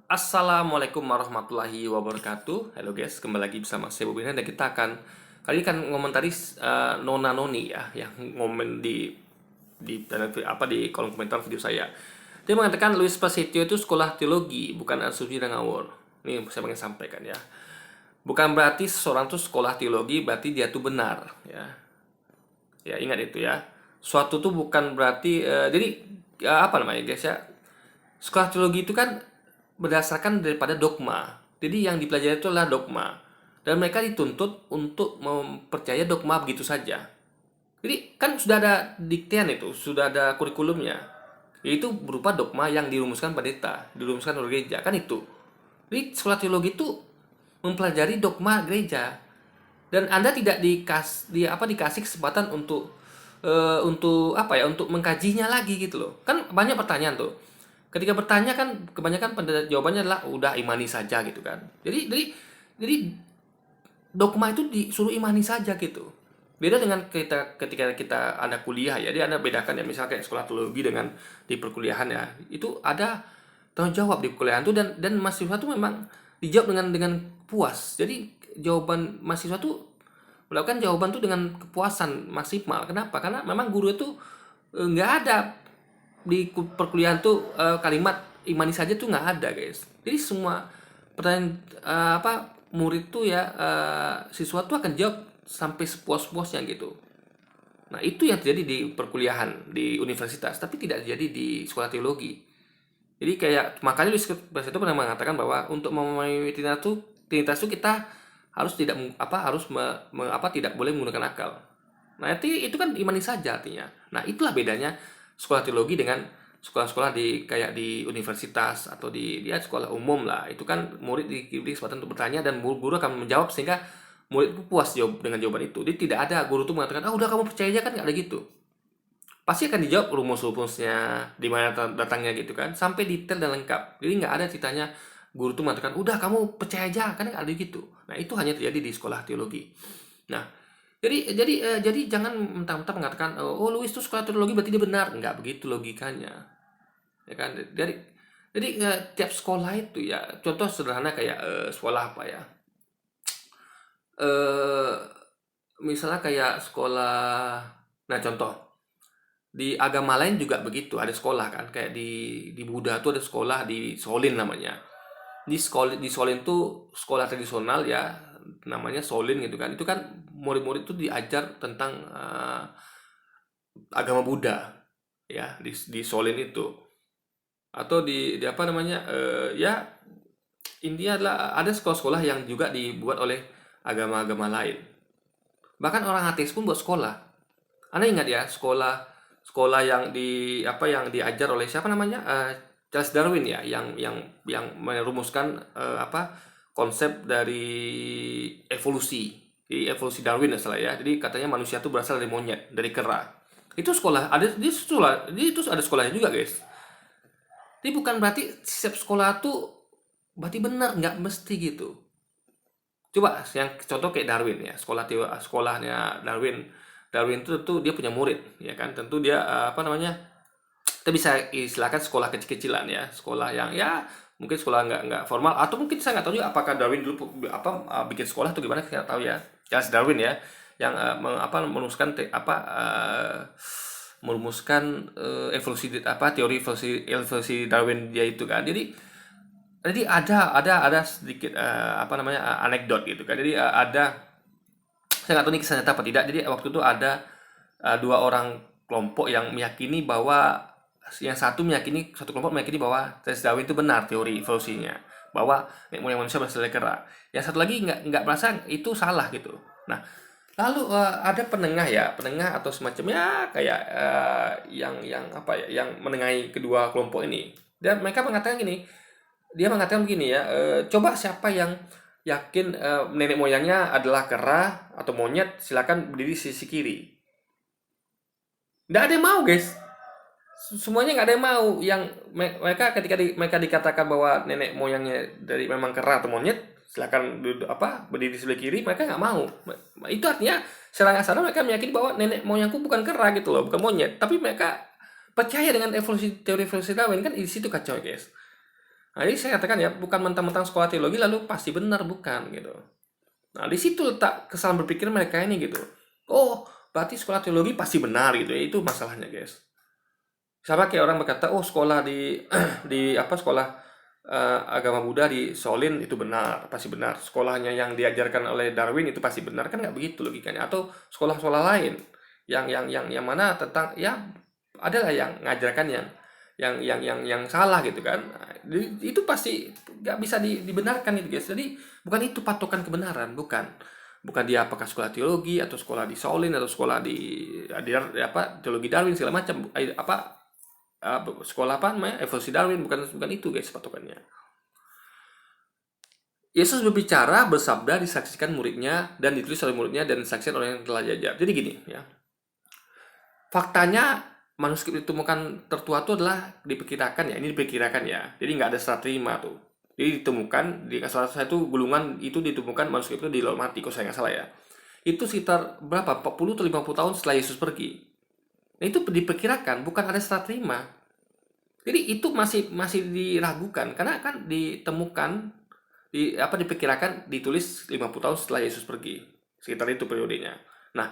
Assalamualaikum warahmatullahi wabarakatuh. Halo guys, kembali lagi bersama saya Bobina dan kita akan kali ini kan ngomentari Nona Noni ya yang ngomen di kolom komentar video saya. Dia mengatakan Luis Prasetyo itu sekolah teologi, bukan asumsi dan ngawur. Ini saya ingin sampaikan ya. Bukan berarti seseorang tuh sekolah teologi berarti dia tuh benar ya. Ya ingat itu ya. Suatu tuh bukan berarti jadi apa namanya guys ya. Sekolah teologi itu kan berdasarkan daripada dogma. Jadi yang dipelajari itu adalah dogma. Dan mereka dituntut untuk mempercaya dogma begitu saja. Jadi kan sudah ada diktean itu, sudah ada kurikulumnya. Yaitu berupa dogma yang dirumuskan pendeta, dirumuskan oleh gereja, kan itu. Jadi sekolah teologi itu mempelajari dogma gereja. Dan Anda tidak dikasih kesempatan untuk apa ya, untuk mengkajinya lagi gitu loh. Kan banyak pertanyaan tuh. Ketika bertanya kan kebanyakan jawabannya adalah udah imani saja gitu kan. Jadi dogma itu disuruh imani saja gitu. Beda dengan ketika kita ada kuliah ya. Dia Anda bedakan ya, misalnya kayak sekolah teologi dengan di perkuliahan ya. Itu ada tanggung jawab di perkuliahan itu, dan mahasiswa itu memang dijawab dengan puas. Jadi jawaban mahasiswa tuh melakukan jawaban tuh dengan kepuasan maksimal. Kenapa? Karena memang guru itu nggak ada di perkuliahan tuh kalimat imani saja tuh nggak ada guys. Jadi semua pertanyaan murid tuh ya, siswa tuh akan jawab sampai sepuas-puasnya gitu. Nah itu yang terjadi di perkuliahan di universitas, tapi tidak terjadi di sekolah teologi. Jadi kayak makanya Luis itu pernah mengatakan bahwa untuk memahami Trinitas itu kita harus tidak boleh menggunakan akal. Nah, itu kan imani saja artinya. Nah, itulah bedanya sekolah teologi dengan sekolah-sekolah kayak di universitas atau di dia sekolah umum lah. Itu kan murid diberi kesempatan untuk bertanya dan guru akan menjawab sehingga murid puas jawab dengan jawaban itu. Jadi tidak ada guru tuh mengatakan, "Ah, udah kamu percaya aja," kan nggak ada gitu. Pasti akan dijawab rumus-rumusnya, di mana datangnya gitu kan, sampai detail dan lengkap. Jadi nggak ada ceritanya guru tuh mengatakan, "Udah kamu percaya aja," kan nggak ada gitu. Nah, itu hanya terjadi di sekolah teologi. Nah, jadi jangan mentah-mentah mengatakan, "Oh, Louis itu sekolah teologi berarti dia benar." Nggak begitu logikanya. Ya kan? Jadi tiap sekolah itu ya, contoh sederhana kayak sekolah apa ya? Eh misalnya kayak sekolah, nah contoh di agama lain juga begitu, ada sekolah kan, kayak di Buddha tuh ada sekolah di Solin namanya. Di Solin tuh sekolah tradisional ya, namanya Solin gitu kan. Itu kan murid-murid tuh diajar tentang agama Buddha ya di Solin itu. Atau di apa namanya, ya intinya adalah ada sekolah-sekolah yang juga dibuat oleh agama-agama lain. Bahkan orang ateis pun buat sekolah. Anda ingat ya sekolah sekolah yang diajar oleh siapa namanya, Charles Darwin ya, yang merumuskan konsep dari evolusi. Di evolusi Darwin ya salah ya. Jadi katanya manusia itu berasal dari monyet, dari kera. Itu sekolah ada itu ada sekolahnya juga guys. Jadi bukan berarti setiap sekolah tuh berarti benar, nggak mesti gitu. Coba yang contoh kayak Darwin ya, sekolahnya Darwin. Darwin itu tentu dia punya murid, ya kan? Tentu dia kita bisa istilahkan sekolah kecil-kecilan ya, sekolah yang ya mungkin sekolah nggak formal, atau mungkin saya nggak tahu juga apakah Darwin dulu bikin sekolah atau gimana, saya nggak tahu ya. Charles Darwin ya, yang merumuskan teori evolusi Darwin dia itu kan. Jadi ada sedikit anekdot gitu kan. Jadi ada, saya nggak tahu ini kisah nyata apa tidak. Jadi waktu itu ada dua orang kelompok yang meyakini bahwa satu kelompok meyakini bahwa Charles Darwin itu benar teori evolusinya, bahwa nenek moyang manusia berasal dari kera. Yang satu lagi nggak merasa itu salah gitu. Nah, lalu ada penengah atau semacamnya kayak yang apa ya, yang menengahi kedua kelompok ini. Dan mereka mengatakan gini, dia mengatakan begini ya, coba siapa yang yakin nenek moyangnya adalah kera atau monyet, silakan berdiri sisi kiri. Nggak ada yang mau guys, semuanya nggak ada yang mau. Yang mereka ketika mereka dikatakan bahwa nenek moyangnya dari memang kera atau monyet, silakan berdiri di sebelah kiri, mereka nggak mau. Itu artinya secara nggak sadar mereka meyakini bahwa nenek moyangku bukan kera gitu loh, bukan monyet, tapi mereka percaya dengan teori evolusi Darwin. Kan di situ kacau guys. Nah, jadi saya katakan ya, bukan mentang-mentang sekolah teologi lalu pasti benar, bukan gitu. Nah, di situ letak kesalahan berpikir mereka ini gitu. Oh, berarti sekolah teologi pasti benar gitu ya. Itu masalahnya, guys. Sama kayak orang berkata, oh sekolah di di apa sekolah agama Buddha di Shaolin itu benar, pasti benar. Sekolahnya yang diajarkan oleh Darwin itu pasti benar, kan nggak begitu logikanya. Atau sekolah-sekolah lain yang mana tentang ya adalah yang ngajarkan yang salah gitu kan. Nah, itu pasti nggak bisa dibenarkan itu, guys. Jadi bukan itu patokan kebenaran, bukan dia apakah sekolah teologi atau sekolah di Shaolin atau sekolah di apa teologi Darwin segala macam apa sekolah apa namanya evolusi Darwin, bukan itu, guys, patokannya. Yesus berbicara, bersabda, disaksikan muridnya dan ditulis oleh muridnya dan disaksikan oleh yang telah diajar. Jadi gini ya, faktanya manuskrip ditemukan tertua itu adalah diperkirakan ya, ini diperkirakan ya, jadi nggak ada serah terima tuh. Jadi ditemukan di salah satu gulungan itu, ditemukan manuskrip itu di Lor Mati, kalau saya nggak salah ya. Itu sekitar berapa, 40 atau 50 tahun setelah Yesus pergi. Nah, itu diperkirakan, bukan ada serah terima. Jadi itu masih diragukan karena kan ditemukan diperkirakan ditulis 50 tahun setelah Yesus pergi. Sekitar itu periodenya. Nah,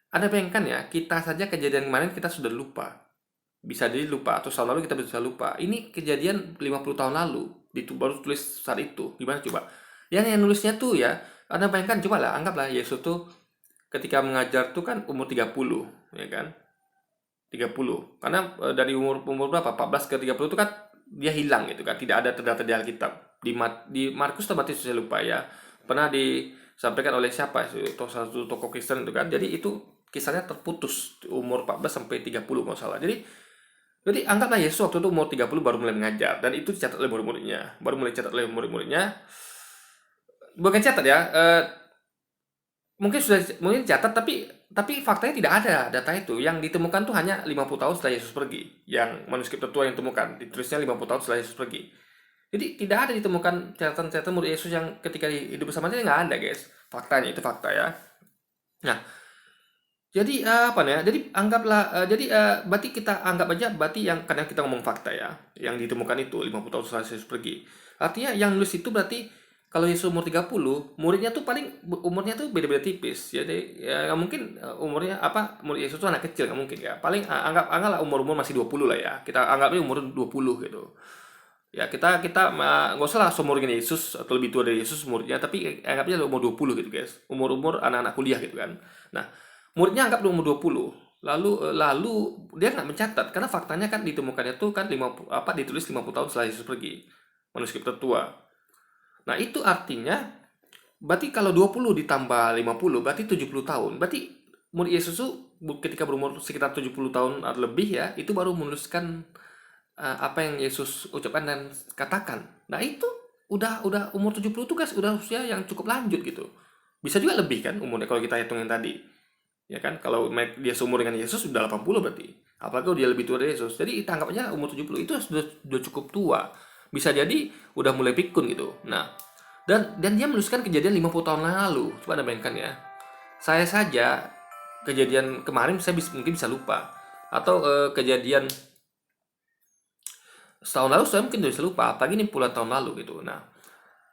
Anda bayangkan ya, kita saja kejadian kemarin kita sudah lupa. Bisa jadi lupa atau tahun lalu kita bisa lupa. Ini kejadian 50 tahun lalu, baru tulis saat itu. Gimana coba? Yang nulisnya tuh ya, Anda bayangkan, coba lah, anggaplah Yesus tuh ketika mengajar tuh kan umur 30, ya kan? 30. Karena dari umur berapa? 14 ke 30 itu kan dia hilang gitu kan. Tidak ada terdata di Alkitab. Di Markus atau Matius saya lupa ya. Pernah disampaikan oleh siapa? Salah satu tokoh Kristen itu kan. Jadi itu kisahnya terputus umur 14 sampai 30 kalau salah. Jadi anggaplah Yesus waktu itu umur 30 baru mulai mengajar, dan itu dicatat oleh murid-muridnya. Baru mulai dicatat oleh murid-muridnya. Bukan catat ya, mungkin catat, tapi faktanya tidak ada data itu. Yang ditemukan tuh hanya 50 tahun setelah Yesus pergi. Yang manuskrip tertua yang ditemukan ditulisnya 50 tahun setelah Yesus pergi. Jadi tidak ada ditemukan catatan-catatan murid Yesus yang ketika hidup bersama dia, nggak ada, guys. Faktanya itu fakta ya. Nah, jadi apa nih? Jadi anggaplah berarti kita anggap aja, berarti yang kadang kita ngomong fakta ya, yang ditemukan itu 50 tahun setelah Yesus pergi. Artinya yang nulis itu berarti kalau Yesus umur 30, muridnya tuh paling umurnya tuh beda-beda tipis. Jadi ya nggak mungkin umurnya apa, murid Yesus tuh anak kecil, nggak mungkin ya. Paling anggaplah umur masih 20 lah ya. Kita anggapnya umur 20 gitu. Ya kita nggak usah lah seumur Yesus atau lebih tua dari Yesus muridnya, tapi anggapnya umur 20 gitu, guys. Umur anak-anak kuliah gitu kan. Nah, muridnya anggap umur 20. Lalu dia nggak mencatat karena faktanya kan ditemukannya tuh kan ditulis 50 tahun setelah Yesus pergi. Manuskrip tertua. Nah, itu artinya berarti kalau 20 ditambah 50 berarti 70 tahun. Berarti murid Yesus tuh ketika berumur sekitar 70 tahun atau lebih ya, itu baru menuliskan apa yang Yesus ucapkan dan katakan. Nah, itu udah umur 70 tuh, guys, udah usia yang cukup lanjut gitu. Bisa juga lebih kan umurnya kalau kita hitungin tadi. Ya kan, kalau dia seumur dengan Yesus sudah 80 berarti. Apalagi kalau dia lebih tua dari Yesus. Jadi kita anggap aja umur 70 itu sudah cukup tua. Bisa jadi udah mulai pikun gitu. Nah, dan dia menuliskan kejadian 50 tahun lalu. Coba Anda bayangkan ya. Saya saja kejadian kemarin saya mungkin bisa lupa. Atau kejadian setahun lalu saya mungkin bisa lupa. Apalagi ini puluhan tahun lalu gitu. Nah,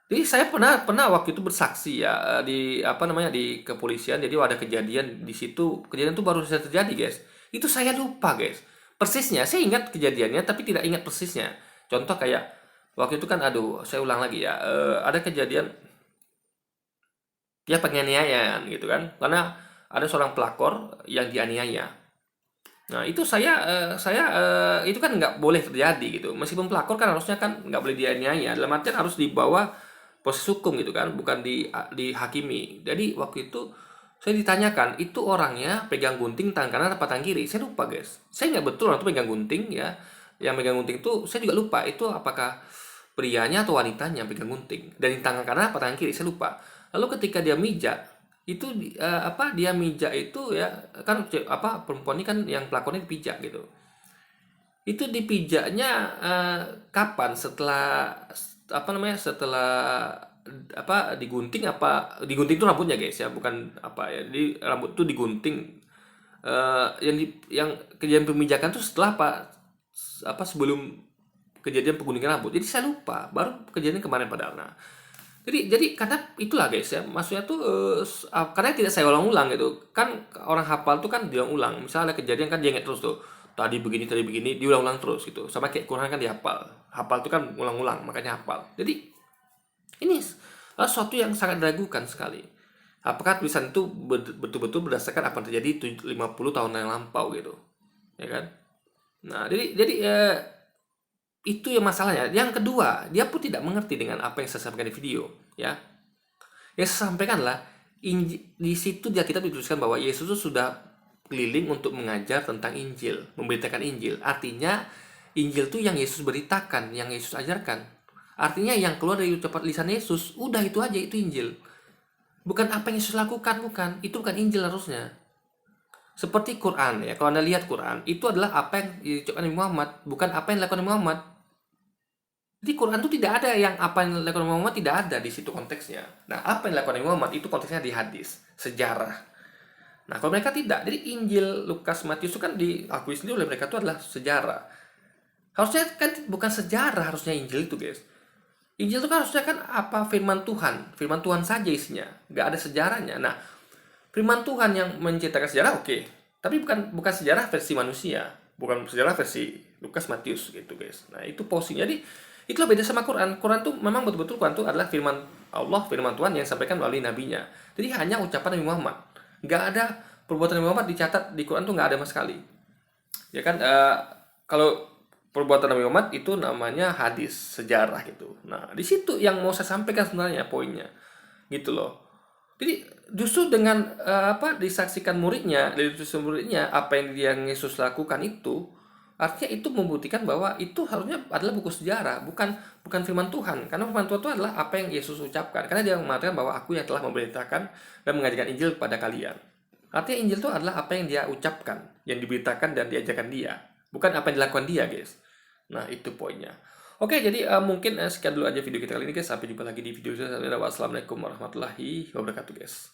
jadi saya pernah waktu itu bersaksi ya di di kepolisian. Jadi ada kejadian di situ. Kejadian itu baru saja terjadi, guys. Itu saya lupa, guys. Persisnya saya ingat kejadiannya tapi tidak ingat persisnya. Contoh kayak waktu itu kan, aduh, saya ulang lagi ya. Ada kejadian dia penganiayaan gitu kan. Karena ada seorang pelakor yang dianiaya. Nah, itu itu kan nggak boleh terjadi gitu. Meskipun pelakor kan harusnya kan nggak boleh dianiaya. Dalam artian harus dibawa proses hukum gitu kan, bukan dihakimi. Jadi waktu itu saya ditanyakan, itu orangnya pegang gunting tangan kanan atau tangan kiri? Saya lupa, guys. Saya nggak betul orang itu pegang gunting ya. Yang pegang gunting itu saya juga lupa. Itu apakah prianya atau wanitanya yang pegang gunting? Dan di tangan kanan apa tangan kiri? Saya lupa. Lalu ketika dia mijak, itu dia mijak itu ya kan, perempuan ini kan yang pelakunya dipijak gitu. Itu dipijaknya kapan? Setelah setelah digunting itu rambutnya, guys ya, bukan ya. Jadi rambut itu digunting. Yang kejadian pemijakan tuh setelah sebelum kejadian penggunungan rambut. Jadi saya lupa, baru kejadian kemarin padahal. Nah, jadi karena itulah guys ya, maksudnya tuh karena tidak saya ulang-ulang gitu. Kan orang hafal tuh kan dia ulang. Misalnya ada kejadian kan dia ingat terus tuh. Tadi begini, diulang-ulang terus gitu. Sama kayak Quran kan dihafal. Hafal tuh kan ulang-ulang, makanya hafal. Jadi ini sesuatu yang sangat diragukan sekali. Apakah tulisan itu betul-betul berdasarkan apa yang terjadi 50 tahun yang lampau gitu, ya kan? Nah, jadi itu yang masalahnya. Yang kedua, dia pun tidak mengerti dengan apa yang saya sampaikan di video, ya. Yang saya sampaikan lah, di situ dia kita dituliskan bahwa Yesus itu sudah keliling untuk mengajar tentang Injil, memberitakan Injil. Artinya Injil itu yang Yesus beritakan, yang Yesus ajarkan. Artinya yang keluar dari ucapan lisan Yesus, udah itu aja, itu Injil. Bukan apa yang Yesus lakukan, bukan. Itu bukan Injil harusnya. Seperti Quran ya, kalau Anda lihat Quran, itu adalah apa yang diucapkan Nabi Muhammad, bukan apa yang dilakukan Nabi Muhammad. Di Quran itu tidak ada yang apa yang dilakukan Nabi Muhammad, tidak ada di situ konteksnya. Nah, apa yang dilakukan Nabi Muhammad itu konteksnya di hadis, sejarah. Nah, kalau mereka tidak, jadi Injil, Lukas, Matius itu kan diakui sendiri oleh mereka itu adalah sejarah. Harusnya kan bukan sejarah harusnya Injil itu, guys. Injil itu kan harusnya kan apa firman Tuhan saja isinya, nggak ada sejarahnya. Nah, firman Tuhan yang menceritakan sejarah oke. Tapi bukan sejarah versi manusia, bukan sejarah versi Lukas Matius gitu guys. Nah itu posisinya. Jadi itulah beda sama Quran. Quran tuh memang betul-betul Quran tuh adalah firman Allah, firman Tuhan yang disampaikan melalui nabinya. Jadi hanya ucapan Nabi Muhammad. Nggak ada perbuatan Nabi Muhammad dicatat di Quran tuh nggak ada sama sekali. Ya kan kalau perbuatan Nabi Muhammad itu namanya hadis, sejarah gitu. Nah di situ yang mau saya sampaikan sebenarnya poinnya gitu loh. Jadi justru dengan disaksikan muridnya, dari muridnya apa yang Yesus lakukan itu, artinya itu membuktikan bahwa itu harusnya adalah buku sejarah, bukan firman Tuhan. Karena firman Tuhan itu adalah apa yang Yesus ucapkan. Karena dia mengatakan bahwa aku yang telah memberitakan dan mengajarkan Injil kepada kalian. Artinya Injil itu adalah apa yang dia ucapkan, yang diberitakan dan diajarkan dia, bukan apa yang dilakukan dia, guys. Nah, itu poinnya. Oke, jadi mungkin sekian dulu aja video kita kali ini guys. Sampai jumpa lagi di video selanjutnya. Wassalamualaikum warahmatullahi wabarakatuh guys.